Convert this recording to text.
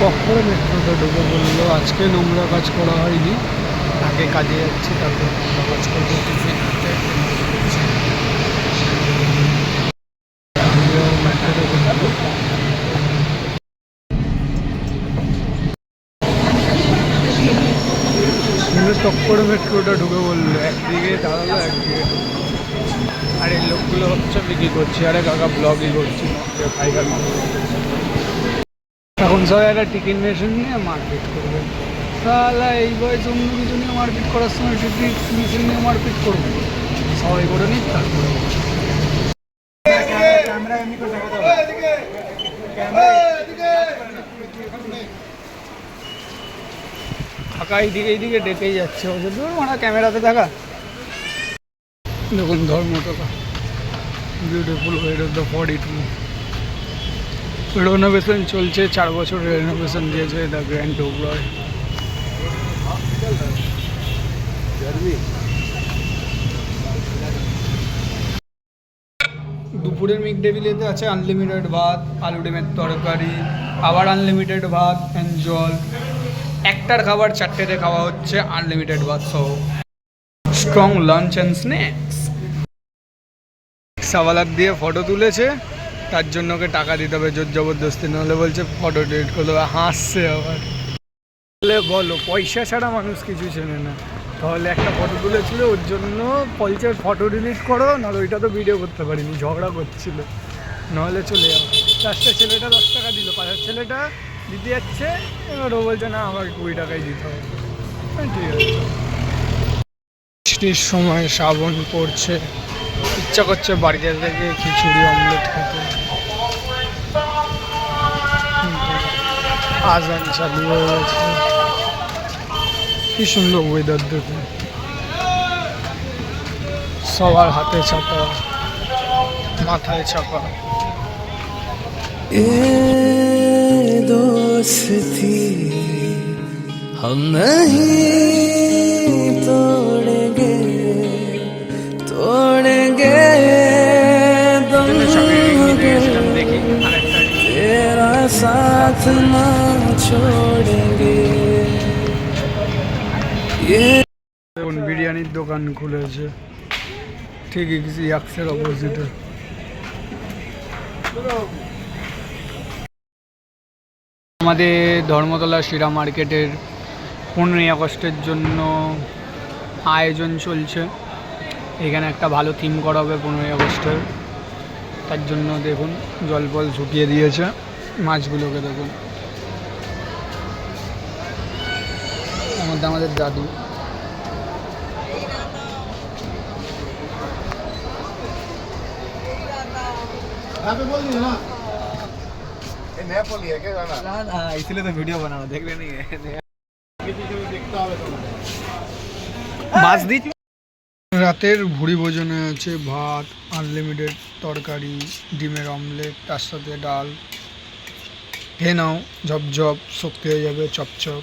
কখন মেট্রোতে ঢুকে বললো আজকে নোংরা কাজ করা হয়নি, আগে কাজে যাচ্ছে তারপর নোংরা কাজ করবো। টিফিন হাতে মেট্রোতে ঢুকবো। টক করে মেট্রোটা ঢুকে বললো, একদিকে দাঁড়ালো একদিকে ঢুকলো। আর এই লোকগুলো হচ্ছে বিক্রি করছে, আরে কাকা ব্লগই করছি ভাইরাল। এখন সবাই একটা টিকিট মেশিন নিয়ে মারপিট করবে। তাহলে এই বয়স অন্য কিছু নিয়ে মারপিট করার সময় টিকিট মেশিন নিয়ে মারপিট করবে, সবাই করে নিক তারপরে। কাকা এইদিকে ডেকেই যাচ্ছে, ওদের দূর মানে ক্যামেরাতে থাকা। দেখুন Dharmatala, beautiful ওয়েড of the 42। Renovation চলছে, 4 বছর রেনোভেশন দিয়েছে দ্য গ্র্যান্ড ওবরয়। দুপুরের মিড ডে মিলেতে আছে আনলিমিটেড ভাত, আলু ডিমের তরকারি, আবার আনলিমিটেড ভাত অ্যান্ড জল। একটার খাবার 4টেতে খাওয়া হচ্ছে, আনলিমিটেড ভাত সহ। Strong lunch and snacks. রিক্সাওয়ালার দিয়ে ফটো তুলেছে, তার জন্য ওকে টাকা দিতে হবে জোর জবরদস্তি, নাহলে বলছে ফটো ডিলিট করে দেবে। হাসছে আবার। বলো পয়সা ছাড়া মানুষ কিছু চেনে না। তাহলে একটা ফটো তুলেছিল, ওর জন্য বলছে ফটো ডিলিট করো, নাহলে ওইটা তো ভিডিও করতে পারিনি, ঝগড়া করছিল, নাহলে চলে যাবো। লাস্টে ছেলেটা 10 টাকা দিল, পাশের ছেলেটা দিতে যাচ্ছে, এবার ও বলছে না আমাকে 20 টাকাই দিতে হবে। ঠিক আছে। বৃষ্টির সময় শ্রাবণ পড়ছে, ইচ্ছা করছে বাড়িতে থেকে খিচুড়ি অমলেট খেতে। আজান চালু হয়ে গেছে। কি সুন্দর ওয়েদার দেখুন, সবার হাতে ছাতা, মাথায় ছাপা। दोस्ती हम नहीं तोड़ेंगे तेरा साथ ना छोड़ेंगे। দেখুন বিরিয়ানির দোকান খুলেছে ঠিক ইয়াক্সের অপোজিটে। আমাদের ধর্মতলা শিরা মার্কেটের 15ই আগস্টের জন্য আয়োজন চলছে। এখানে একটা ভালো থিম করা হবে 15ই আগস্টের, তার জন্য দেখুন জল ফল শুকিয়ে দিয়েছে। মাছগুলোকে দেখুন, আমাদের দাদু। इसलिए तो वीडियो बनाना, देख रहे नहीं है। মাছ দিচ্ছি। রাতের ভুড়ি ভোজনে আছে ভাত, আনলিমিটেড তরকারি, ডিমের অমলেট, তার সাথে ডাল। খেয়ে নাও, ঝপঝপ শক্তি হয়ে যাবে, চপচপ।